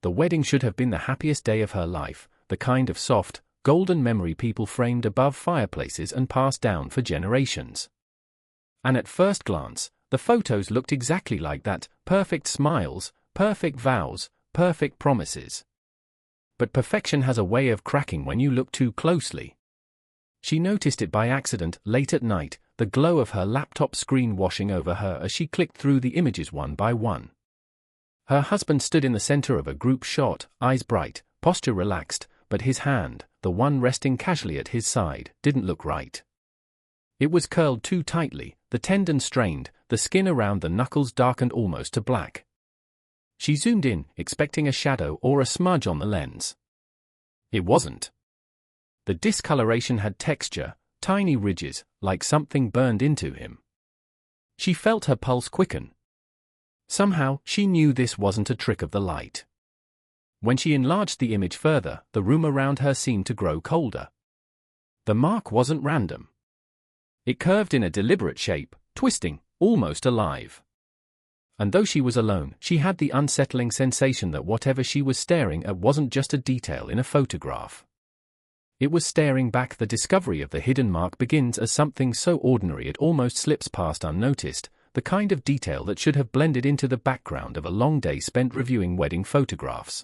The wedding should have been the happiest day of her life, the kind of soft, golden memory people framed above fireplaces and passed down for generations. And at first glance, the photos looked exactly like that: perfect smiles, perfect vows, perfect promises. But perfection has a way of cracking when you look too closely. She noticed it by accident late at night, the glow of her laptop screen washing over her as she clicked through the images one by one. Her husband stood in the center of a group shot, eyes bright, posture relaxed, but his hand, the one resting casually at his side, didn't look right. It was curled too tightly, the tendon strained, the skin around the knuckles darkened almost to black. She zoomed in, expecting a shadow or a smudge on the lens. It wasn't. The discoloration had texture, tiny ridges, like something burned into him. She felt her pulse quicken. Somehow, she knew this wasn't a trick of the light. When she enlarged the image further, the room around her seemed to grow colder. The mark wasn't random. It curved in a deliberate shape, twisting, almost alive. And though she was alone, she had the unsettling sensation that whatever she was staring at wasn't just a detail in a photograph. It was staring back. The discovery of the hidden mark begins as something so ordinary it almost slips past unnoticed, the kind of detail that should have blended into the background of a long day spent reviewing wedding photographs.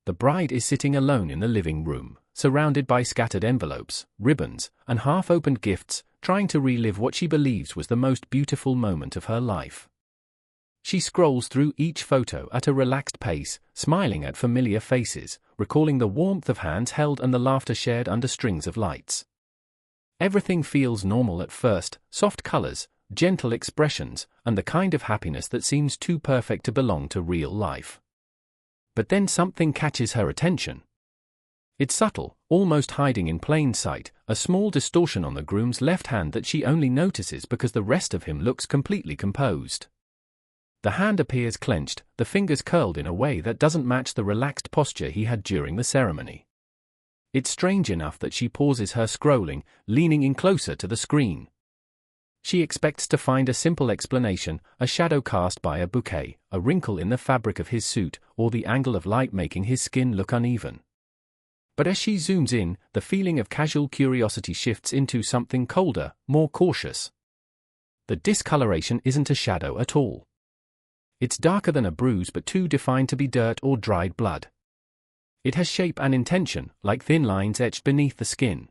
The bride is sitting alone in the living room, surrounded by scattered envelopes, ribbons, and half-opened gifts, trying to relive what she believes was the most beautiful moment of her life. She scrolls through each photo at a relaxed pace, smiling at familiar faces, recalling the warmth of hands held and the laughter shared under strings of lights. Everything feels normal at first: soft colors, gentle expressions, and the kind of happiness that seems too perfect to belong to real life. But then something catches her attention. It's subtle, almost hiding in plain sight, a small distortion on the groom's left hand that she only notices because the rest of him looks completely composed. The hand appears clenched, the fingers curled in a way that doesn't match the relaxed posture he had during the ceremony. It's strange enough that she pauses her scrolling, leaning in closer to the screen. She expects to find a simple explanation: a shadow cast by a bouquet, a wrinkle in the fabric of his suit, or the angle of light making his skin look uneven. But as she zooms in, the feeling of casual curiosity shifts into something colder, more cautious. The discoloration isn't a shadow at all. It's darker than a bruise but too defined to be dirt or dried blood. It has shape and intention, like thin lines etched beneath the skin.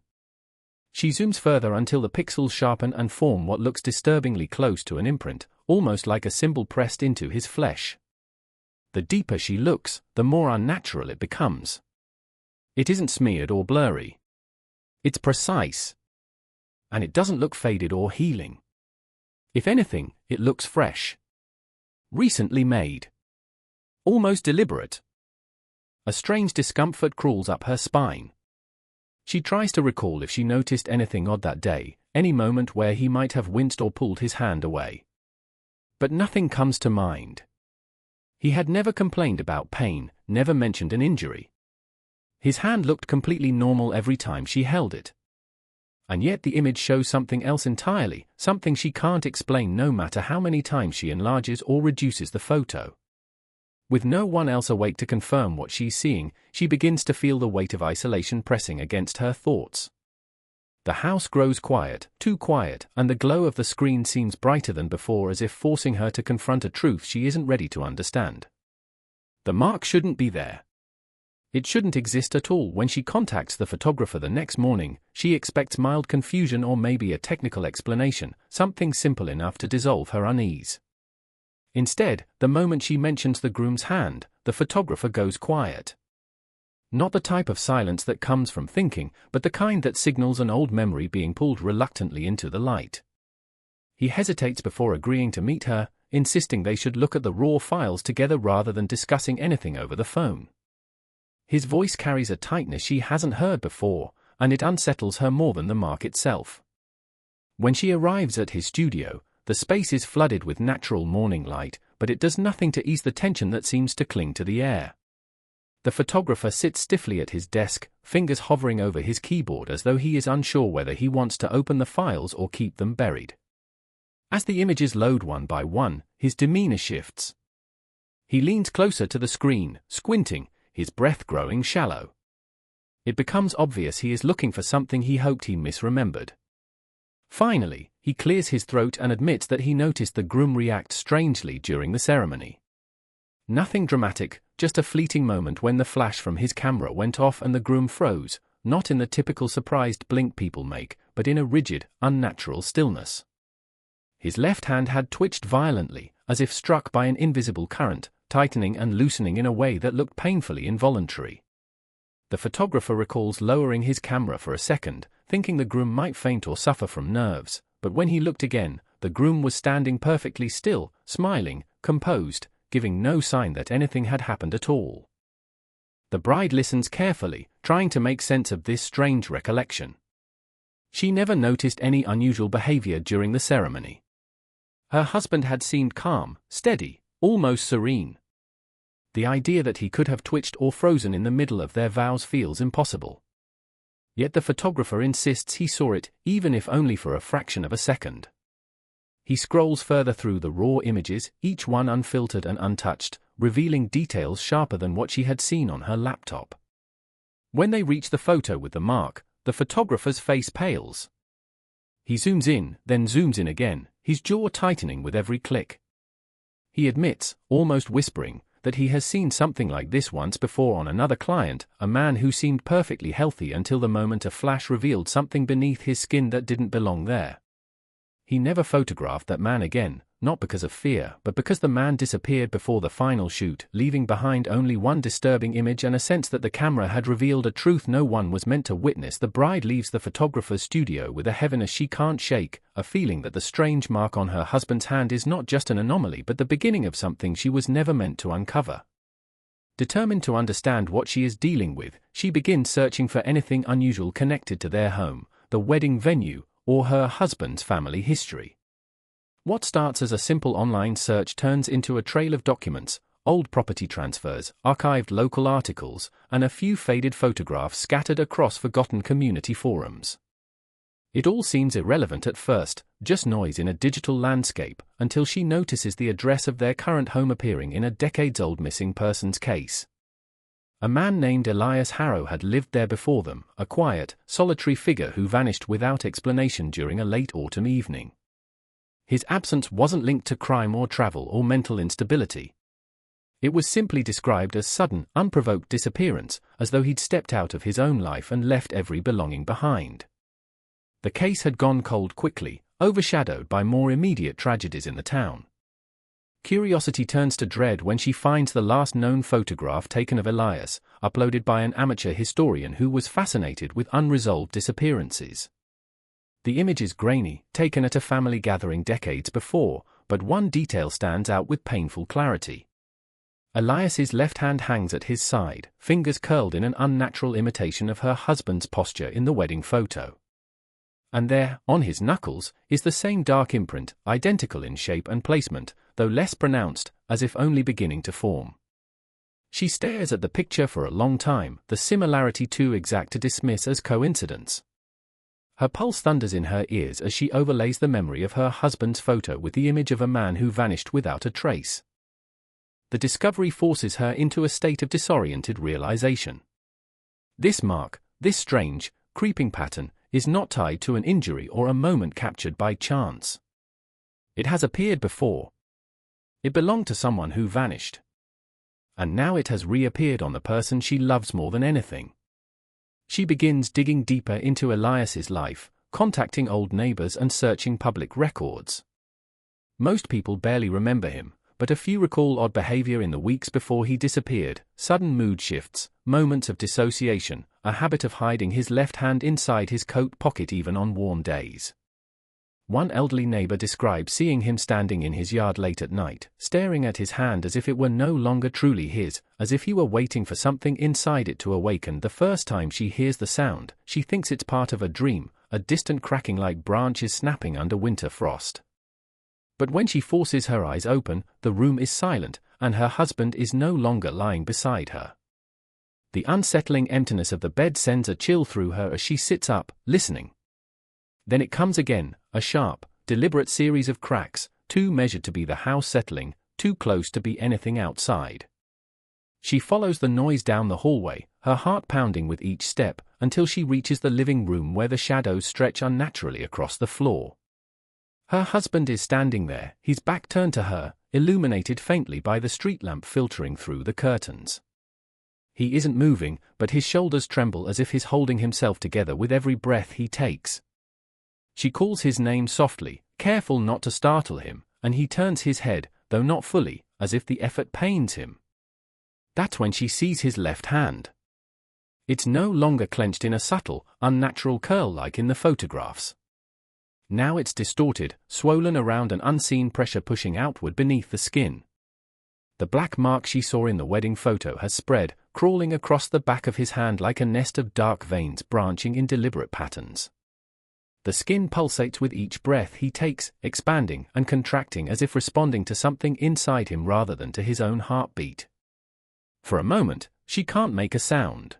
She zooms further until the pixels sharpen and form what looks disturbingly close to an imprint, almost like a symbol pressed into his flesh. The deeper she looks, the more unnatural it becomes. It isn't smeared or blurry. It's precise. And it doesn't look faded or healing. If anything, it looks fresh. Recently made. Almost deliberate. A strange discomfort crawls up her spine. She tries to recall if she noticed anything odd that day, any moment where he might have winced or pulled his hand away. But nothing comes to mind. He had never complained about pain, never mentioned an injury. His hand looked completely normal every time she held it. And yet the image shows something else entirely, something she can't explain no matter how many times she enlarges or reduces the photo. With no one else awake to confirm what she's seeing, she begins to feel the weight of isolation pressing against her thoughts. The house grows quiet, too quiet, and the glow of the screen seems brighter than before, as if forcing her to confront a truth she isn't ready to understand. The mark shouldn't be there. It shouldn't exist at all. When she contacts the photographer the next morning, she expects mild confusion or maybe a technical explanation, something simple enough to dissolve her unease. Instead, the moment she mentions the groom's hand, the photographer goes quiet. Not the type of silence that comes from thinking, but the kind that signals an old memory being pulled reluctantly into the light. He hesitates before agreeing to meet her, insisting they should look at the raw files together rather than discussing anything over the phone. His voice carries a tightness she hasn't heard before, and it unsettles her more than the mark itself. When she arrives at his studio, the space is flooded with natural morning light, but it does nothing to ease the tension that seems to cling to the air. The photographer sits stiffly at his desk, fingers hovering over his keyboard as though he is unsure whether he wants to open the files or keep them buried. As the images load one by one, his demeanor shifts. He leans closer to the screen, squinting, his breath growing shallow. It becomes obvious he is looking for something he hoped he misremembered. Finally, he clears his throat and admits that he noticed the groom react strangely during the ceremony. Nothing dramatic, just a fleeting moment when the flash from his camera went off and the groom froze, not in the typical surprised blink people make, but in a rigid, unnatural stillness. His left hand had twitched violently, as if struck by an invisible current, tightening and loosening in a way that looked painfully involuntary. The photographer recalls lowering his camera for a second, thinking the groom might faint or suffer from nerves, but when he looked again, the groom was standing perfectly still, smiling, composed, giving no sign that anything had happened at all. The bride listens carefully, trying to make sense of this strange recollection. She never noticed any unusual behavior during the ceremony. Her husband had seemed calm, steady, almost serene. The idea that he could have twitched or frozen in the middle of their vows feels impossible. Yet the photographer insists he saw it, even if only for a fraction of a second. He scrolls further through the raw images, each one unfiltered and untouched, revealing details sharper than what she had seen on her laptop. When they reach the photo with the mark, the photographer's face pales. He zooms in, then zooms in again, his jaw tightening with every click. He admits, almost whispering, that he has seen something like this once before on another client, a man who seemed perfectly healthy until the moment a flash revealed something beneath his skin that didn't belong there. He never photographed that man again, not because of fear, but because the man disappeared before the final shoot, leaving behind only one disturbing image and a sense that the camera had revealed a truth no one was meant to witness. The bride leaves the photographer's studio with a heaviness she can't shake, a feeling that the strange mark on her husband's hand is not just an anomaly but the beginning of something she was never meant to uncover. Determined to understand what she is dealing with, she begins searching for anything unusual connected to their home, the wedding venue, or her husband's family history. What starts as a simple online search turns into a trail of documents, old property transfers, archived local articles, and a few faded photographs scattered across forgotten community forums. It all seems irrelevant at first, just noise in a digital landscape, until she notices the address of their current home appearing in a decades-old missing persons case. A man named Elias Harrow had lived there before them, a quiet, solitary figure who vanished without explanation during a late autumn evening. His absence wasn't linked to crime or travel or mental instability. It was simply described as sudden, unprovoked disappearance, as though he'd stepped out of his own life and left every belonging behind. The case had gone cold quickly, overshadowed by more immediate tragedies in the town. Curiosity turns to dread when she finds the last known photograph taken of Elias, uploaded by an amateur historian who was fascinated with unresolved disappearances. The image is grainy, taken at a family gathering decades before, but one detail stands out with painful clarity. Elias's left hand hangs at his side, fingers curled in an unnatural imitation of her husband's posture in the wedding photo. And there, on his knuckles, is the same dark imprint, identical in shape and placement, though less pronounced, as if only beginning to form. She stares at the picture for a long time, the similarity too exact to dismiss as coincidence. Her pulse thunders in her ears as she overlays the memory of her husband's photo with the image of a man who vanished without a trace. The discovery forces her into a state of disoriented realization. This mark, this strange, creeping pattern, is not tied to an injury or a moment captured by chance. It has appeared before. It belonged to someone who vanished. And now it has reappeared on the person she loves more than anything. She begins digging deeper into Elias's life, contacting old neighbors and searching public records. Most people barely remember him, but a few recall odd behavior in the weeks before he disappeared, sudden mood shifts, moments of dissociation, a habit of hiding his left hand inside his coat pocket even on warm days. One elderly neighbor describes seeing him standing in his yard late at night, staring at his hand as if it were no longer truly his, as if he were waiting for something inside it to awaken. The first time she hears the sound, she thinks it's part of a dream, a distant cracking like branches snapping under winter frost. But when she forces her eyes open, the room is silent, and her husband is no longer lying beside her. The unsettling emptiness of the bed sends a chill through her as she sits up, listening. Then it comes again, a sharp, deliberate series of cracks, too measured to be the house settling, too close to be anything outside. She follows the noise down the hallway, her heart pounding with each step, until she reaches the living room where the shadows stretch unnaturally across the floor. Her husband is standing there, his back turned to her, illuminated faintly by the street lamp filtering through the curtains. He isn't moving, but his shoulders tremble as if he's holding himself together with every breath he takes. She calls his name softly, careful not to startle him, and he turns his head, though not fully, as if the effort pains him. That's when she sees his left hand. It's no longer clenched in a subtle, unnatural curl like in the photographs. Now it's distorted, swollen around an unseen pressure pushing outward beneath the skin. The black mark she saw in the wedding photo has spread, crawling across the back of his hand like a nest of dark veins branching in deliberate patterns. The skin pulsates with each breath he takes, expanding and contracting as if responding to something inside him rather than to his own heartbeat. For a moment, she can't make a sound.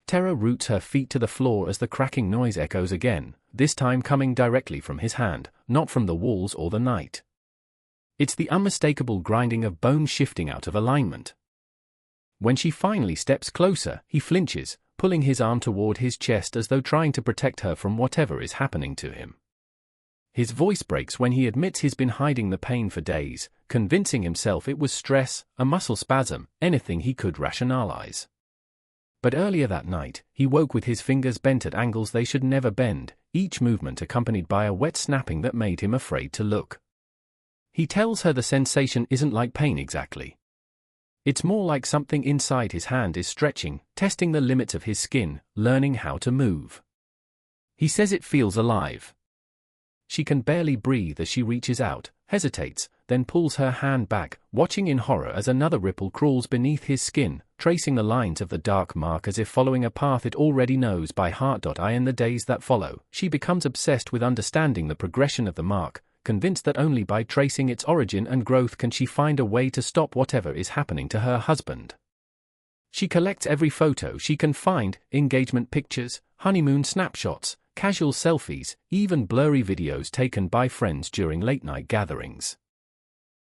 Terror roots her feet to the floor as the cracking noise echoes again, this time coming directly from his hand, not from the walls or the night. It's the unmistakable grinding of bone shifting out of alignment. When she finally steps closer, he flinches, pulling his arm toward his chest as though trying to protect her from whatever is happening to him. His voice breaks when he admits he's been hiding the pain for days, convincing himself it was stress, a muscle spasm, anything he could rationalize. But earlier that night, he woke with his fingers bent at angles they should never bend, each movement accompanied by a wet snapping that made him afraid to look. He tells her the sensation isn't like pain exactly. It's more like something inside his hand is stretching, testing the limits of his skin, learning how to move. He says it feels alive. She can barely breathe as she reaches out, hesitates, then pulls her hand back, watching in horror as another ripple crawls beneath his skin, tracing the lines of the dark mark as if following a path it already knows by heart. In the days that follow, she becomes obsessed with understanding the progression of the mark, convinced that only by tracing its origin and growth can she find a way to stop whatever is happening to her husband. She collects every photo she can find, engagement pictures, honeymoon snapshots, casual selfies, even blurry videos taken by friends during late-night gatherings.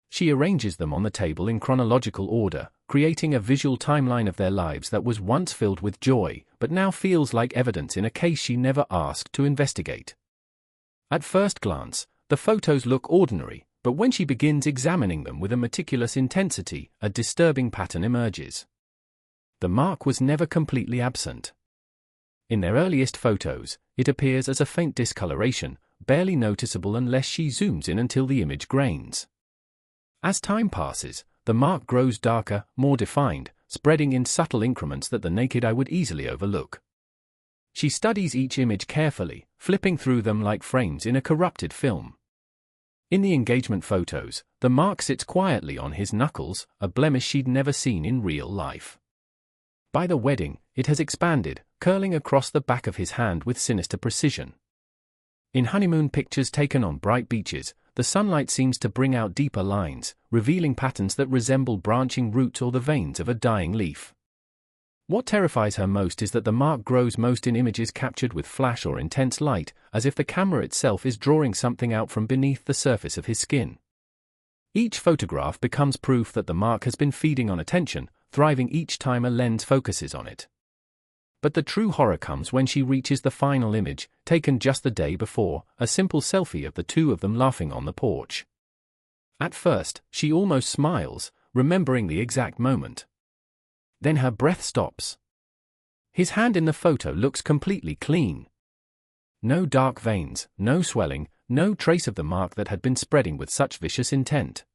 She arranges them on the table in chronological order, creating a visual timeline of their lives that was once filled with joy, but now feels like evidence in a case she never asked to investigate. At first glance, the photos look ordinary, but when she begins examining them with a meticulous intensity, a disturbing pattern emerges. The mark was never completely absent. In their earliest photos, it appears as a faint discoloration, barely noticeable unless she zooms in until the image grains. As time passes, the mark grows darker, more defined, spreading in subtle increments that the naked eye would easily overlook. She studies each image carefully, flipping through them like frames in a corrupted film. In the engagement photos, the mark sits quietly on his knuckles, a blemish she'd never seen in real life. By the wedding, it has expanded, curling across the back of his hand with sinister precision. In honeymoon pictures taken on bright beaches, the sunlight seems to bring out deeper lines, revealing patterns that resemble branching roots or the veins of a dying leaf. What terrifies her most is that the mark grows most in images captured with flash or intense light, as if the camera itself is drawing something out from beneath the surface of his skin. Each photograph becomes proof that the mark has been feeding on attention, thriving each time a lens focuses on it. But the true horror comes when she reaches the final image, taken just the day before, a simple selfie of the two of them laughing on the porch. At first, she almost smiles, remembering the exact moment. Then her breath stops. His hand in the photo looks completely clean. No dark veins, no swelling, no trace of the mark that had been spreading with such vicious intent.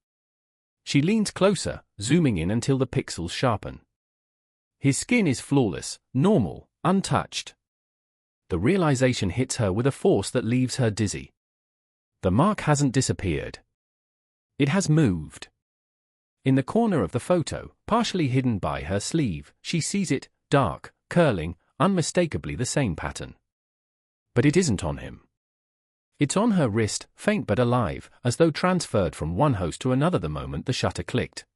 She leans closer, zooming in until the pixels sharpen. His skin is flawless, normal, untouched. The realization hits her with a force that leaves her dizzy. The mark hasn't disappeared. It has moved. In the corner of the photo, partially hidden by her sleeve, she sees it, dark, curling, unmistakably the same pattern. But it isn't on him. It's on her wrist, faint but alive, as though transferred from one host to another the moment the shutter clicked.